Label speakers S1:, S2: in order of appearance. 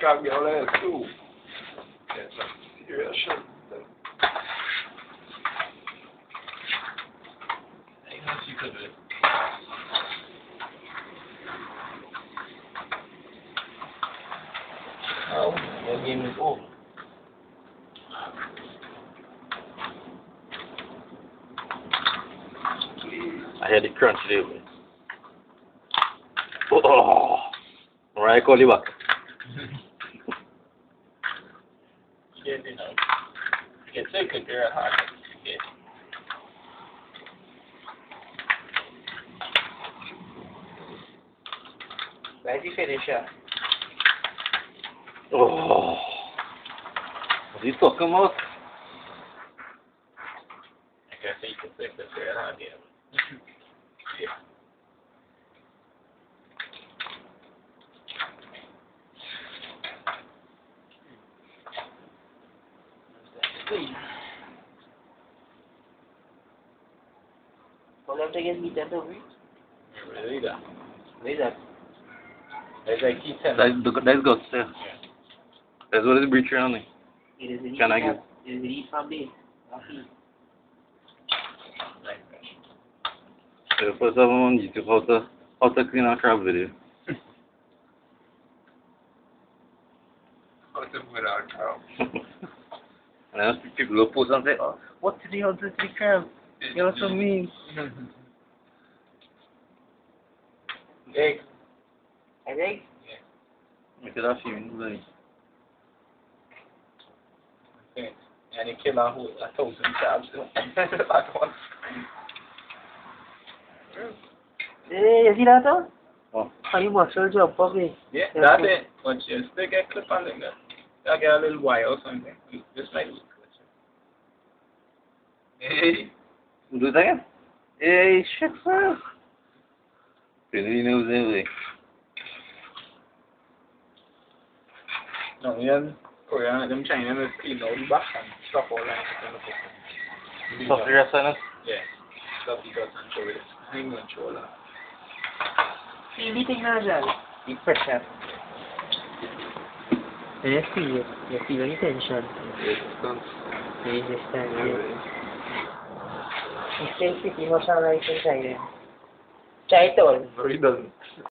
S1: Drag your leg too. Yes, serious shit.
S2: I know she could do it. Oh, the game is over. I had the crunch there. Oh, alright, call you back. Yeah, you know, it's a good girl, hard. Yeah.
S3: Where's the finisher?
S2: Oh, what are you talking about? I guess you can take the girl hard here. Yeah.
S3: How long do you get meat and over?
S2: Really that?
S3: Where is that?
S2: There's like key 10.
S4: That's good, sir.
S2: Yeah.
S4: That's what it's breaching on me.
S3: It is the
S4: Can I get?
S3: It is the heat from this.
S4: The first time on YouTube, how to clean a crab video.
S1: How to put out crab.
S4: And then people will post and say, oh, what's the how to the crab? You're so mean.
S2: Egg.
S3: I think.
S4: I could have seen it.
S2: Okay. And he came out with 1,000 crabs. That one.
S3: You see that?
S4: Oh.
S3: How you muscle job, puppy?
S2: Yeah, that's it. But you still get clip on it. You get a little wire or something. Just like it. Hey.
S4: Do it again? Hey, shit, sir. Really knows anyway.
S2: No, Korean, them Chinese clean out the back and stuff all that.
S4: Stuff the rest on it?
S2: Yeah. Stuff the guts and show it. I'm going to show that.
S3: See, we think now, John. Big pressure. And you feel any tension.
S1: Resistance.
S3: Resistance, yeah. It's still pretty much alright inside it. Try it all.
S1: No, he doesn't.